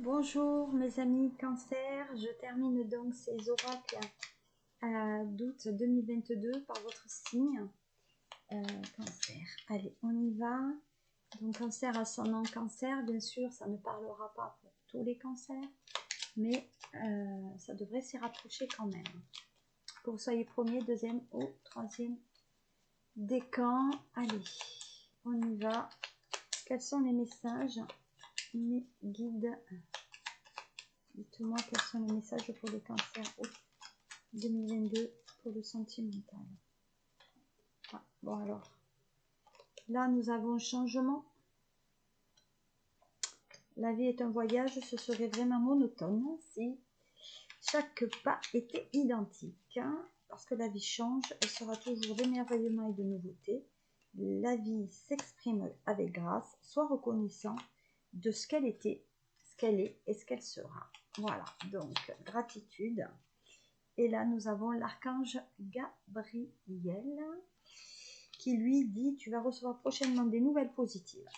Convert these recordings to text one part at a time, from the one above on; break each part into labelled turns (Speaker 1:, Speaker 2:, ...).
Speaker 1: Bonjour mes amis Cancer, je termine donc ces oracles d'août 2022 par votre signe Cancer. Allez, on y va. Donc Cancer ascendant Cancer, bien sûr, ça ne parlera pas pour tous les cancers, mais ça devrait s'y rapprocher quand même. Que vous soyez premier, deuxième ou troisième décan. Allez, on y va. Quels sont les messages, mes guides? Dites-moi quels sont les messages pour le cancer août 2022 pour le sentimental. Ah, bon alors, là nous avons changement. La vie est un voyage, ce serait vraiment monotone si chaque pas était identique. Parce que la vie change, elle sera toujours d'émerveillement et de nouveauté. La vie s'exprime avec grâce, soit reconnaissant de ce qu'elle était, ce qu'elle est et ce qu'elle sera. Voilà, donc gratitude. Et là, nous avons l'archange Gabriel qui lui dit « Tu vas recevoir prochainement des nouvelles positives. »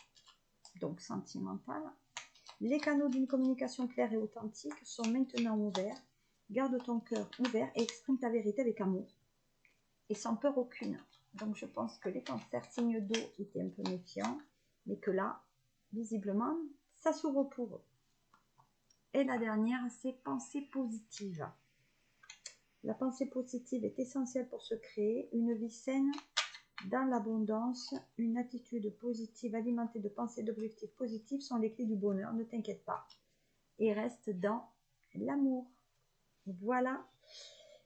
Speaker 1: Donc sentimentales. Les canaux d'une communication claire et authentique sont maintenant ouverts. Garde ton cœur ouvert et exprime ta vérité avec amour et sans peur aucune. Donc je pense que les cancers signes d'eau étaient un peu méfiants, mais que là, visiblement, ça s'ouvre pour eux. Et la dernière, c'est pensée positive. La pensée positive est essentielle pour se créer une vie saine dans l'abondance. Une attitude positive alimentée de pensées d'objectifs positifs sont les clés du bonheur. Ne t'inquiète pas et reste dans l'amour. Voilà.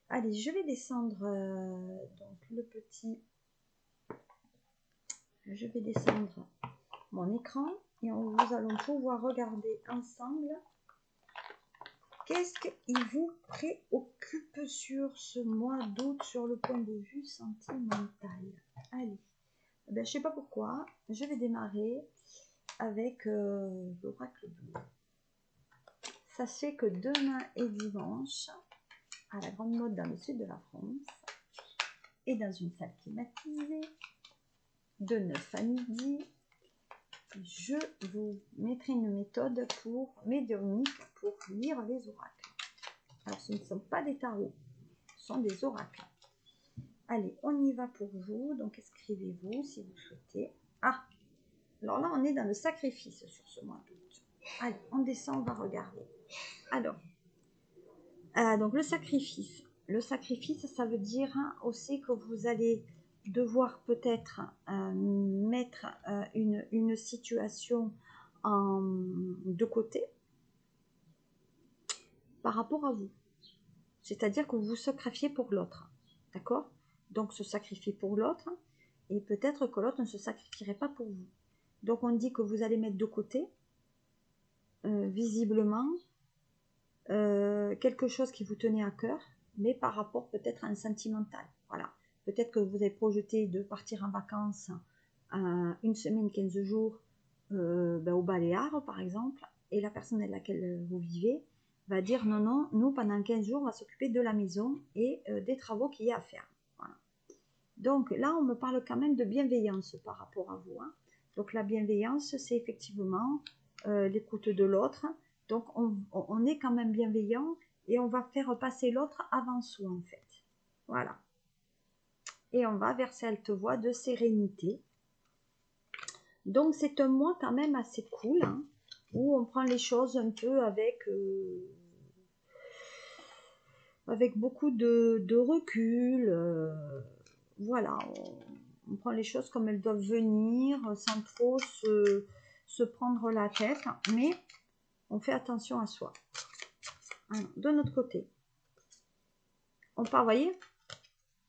Speaker 1: Allez, je vais descendre donc le petit. Je vais descendre mon écran et nous allons pouvoir regarder ensemble. Qu'est-ce qui vous préoccupe sur ce mois d'août sur le point de vue sentimental? Allez, ben, je ne sais pas pourquoi, je vais démarrer avec l'oracle bleu. Sachez que demain et dimanche, à la Grande Motte dans le sud de la France, et dans une salle climatisée, de 9 à midi, je vous mettrai une méthode pour médiumnique pour lire les oracles. Alors, ce ne sont pas des tarots, ce sont des oracles. Allez, on y va pour vous. Donc, inscrivez-vous si vous souhaitez. Ah, alors là, on est dans le sacrifice sur ce mois d'août. Allez, on descend, on va regarder. Alors, donc le sacrifice. Le sacrifice, ça veut dire aussi que vous allez devoir peut-être mettre une situation de côté par rapport à vous. C'est-à-dire que vous vous sacrifiez pour l'autre. D'accord? Donc se sacrifier pour l'autre, et peut-être que l'autre ne se sacrifierait pas pour vous. Donc on dit que vous allez mettre de côté, visiblement, quelque chose qui vous tenait à cœur, mais par rapport peut-être à un sentimental. Voilà. Peut-être que vous avez projeté de partir en vacances une semaine, 15 jours au Baléares, par exemple, et la personne avec laquelle vous vivez va dire non, non, nous pendant 15 jours on va s'occuper de la maison et des travaux qu'il y a à faire. Voilà. Donc là on me parle quand même de bienveillance par rapport à vous. Donc la bienveillance c'est effectivement l'écoute de l'autre. Donc on est quand même bienveillant et on va faire passer l'autre avant soi en fait. Voilà. Et on va vers cette voie de sérénité. Donc c'est un mois quand même assez cool où on prend les choses un peu avec beaucoup de recul. Voilà, on prend les choses comme elles doivent venir sans trop se prendre la tête, mais on fait attention à soi. Alors, de notre côté, on part, vous voyez,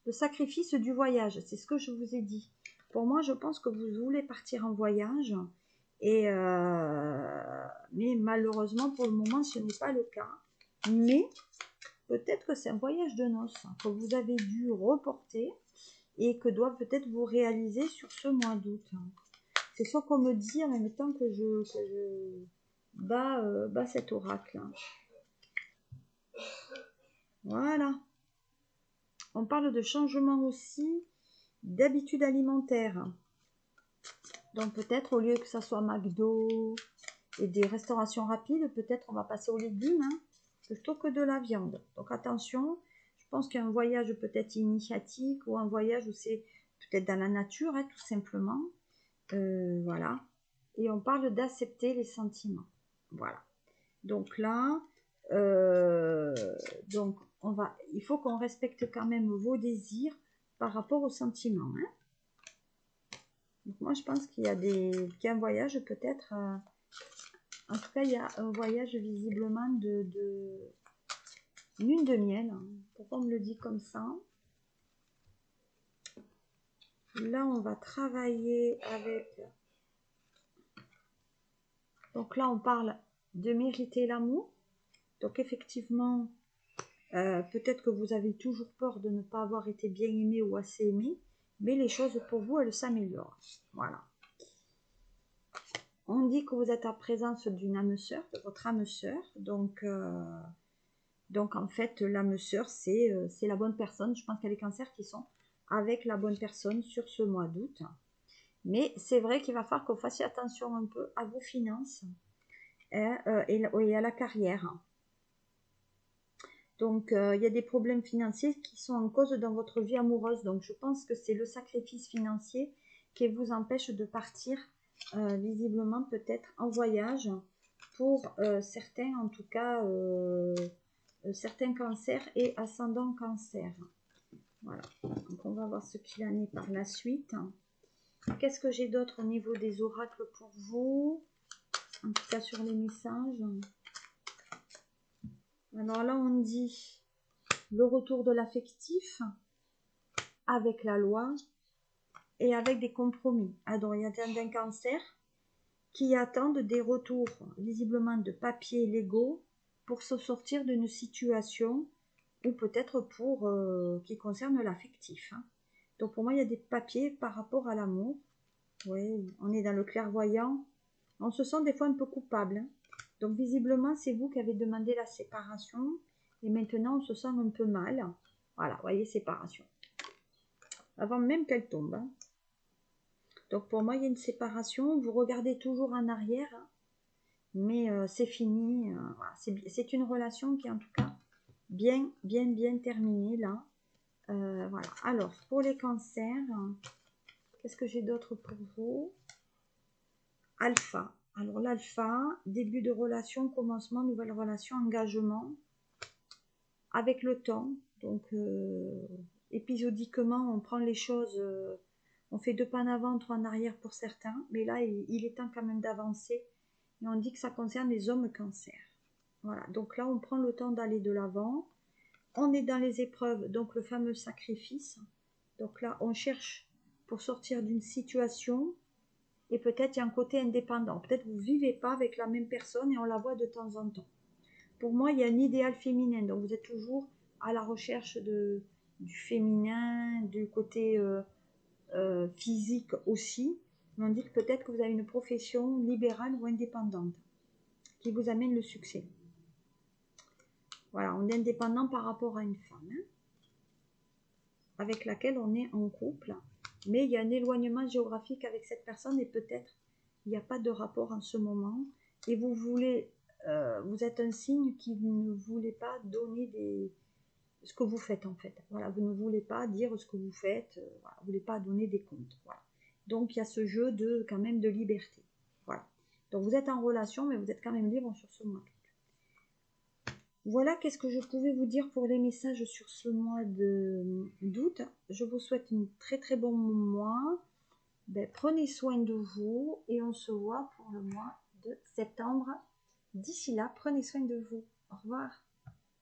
Speaker 1: le sacrifice du voyage, c'est ce que je vous ai dit. Pour moi, je pense que vous voulez partir en voyage, mais malheureusement, pour le moment, ce n'est pas le cas. Mais peut-être que c'est un voyage de noces que vous avez dû reporter et que doit peut-être vous réaliser sur ce mois d'août. C'est ce qu'on me dit en même temps que je bats cet oracle. Voilà. On parle de changement aussi d'habitude alimentaire. Donc peut-être au lieu que ça soit McDo, et des restaurations rapides, peut-être on va passer aux légumes hein, plutôt que de la viande. Donc attention, je pense qu'il y a un voyage peut-être initiatique ou un voyage où c'est peut-être dans la nature, hein, tout simplement. Voilà. Et on parle d'accepter les sentiments. Voilà. Donc là, donc il faut qu'on respecte quand même vos désirs par rapport aux sentiments. Hein. Donc moi, je pense qu'il y a un voyage peut-être. En tout cas, il y a un voyage visiblement de lune de miel. Pourquoi on me le dit comme ça? Là, on va travailler avec... Donc là, on parle de mériter l'amour. Donc effectivement, peut-être que vous avez toujours peur de ne pas avoir été bien aimé ou assez aimé, mais les choses pour vous, elles s'améliorent. Voilà. On dit que vous êtes en présence d'une âme sœur, de votre âme sœur. Donc en fait, l'âme sœur, c'est la bonne personne. Je pense qu'il y a des cancers qui sont avec la bonne personne sur ce mois d'août. Mais c'est vrai qu'il va falloir que vous fassiez attention un peu à vos finances et à la carrière. Donc, il y a des problèmes financiers qui sont en cause dans votre vie amoureuse. Donc, je pense que c'est le sacrifice financier qui vous empêche de partir visiblement peut-être en voyage pour certains, en tout cas, certains cancers et ascendants cancer. Voilà. Donc, on va voir ce qu'il en est par la suite. Qu'est-ce que j'ai d'autre au niveau des oracles pour vous? En tout cas, sur les messages. Alors là, on dit le retour de l'affectif avec la loi et avec des compromis. Alors, il y a un cancer qui attendent des retours visiblement de papiers légaux pour se sortir d'une situation ou peut-être pour qui concerne l'affectif. Hein. Donc pour moi, il y a des papiers par rapport à l'amour. Oui, on est dans le clairvoyant. On se sent des fois un peu coupable. Hein. Donc visiblement, c'est vous qui avez demandé la séparation. Et maintenant, on se sent un peu mal. Voilà, vous voyez, séparation. Avant même qu'elle tombe. Hein. Donc pour moi, il y a une séparation. Vous regardez toujours en arrière. Hein. Mais c'est fini. Voilà. C'est une relation qui est en tout cas bien terminée là. Voilà. Alors, pour les cancers, qu'est-ce que j'ai d'autre pour vous? Alpha. Alors l'alpha, début de relation, commencement, nouvelle relation, engagement, avec le temps. Donc épisodiquement, on prend les choses, on fait 2 pas en avant, 3 en arrière pour certains, mais là, il est temps quand même d'avancer. Et on dit que ça concerne les hommes cancer. Voilà, donc là, on prend le temps d'aller de l'avant. On est dans les épreuves, donc le fameux sacrifice. Donc là, on cherche pour sortir d'une situation. Et peut-être il y a un côté indépendant. Peut-être vous ne vivez pas avec la même personne et on la voit de temps en temps. Pour moi, il y a un idéal féminin. Donc vous êtes toujours à la recherche du féminin, du côté physique aussi. Mais on dit que peut-être que vous avez une profession libérale ou indépendante qui vous amène le succès. Voilà, on est indépendant par rapport à une femme hein, avec laquelle on est en couple. Mais il y a un éloignement géographique avec cette personne et peut-être il n'y a pas de rapport en ce moment. Et vous voulez, vous êtes un signe qui ne voulez pas donner ce que vous faites en fait. Voilà, vous ne voulez pas dire ce que vous faites, voilà, vous ne voulez pas donner des comptes. Voilà. Donc il y a ce jeu de quand même de liberté. Voilà. Donc vous êtes en relation, mais vous êtes quand même libre sur ce mois. Voilà, qu'est-ce que je pouvais vous dire pour les messages sur ce mois d'août. Je vous souhaite un très bon mois. Prenez soin de vous et on se voit pour le mois de septembre. D'ici là, prenez soin de vous. Au revoir.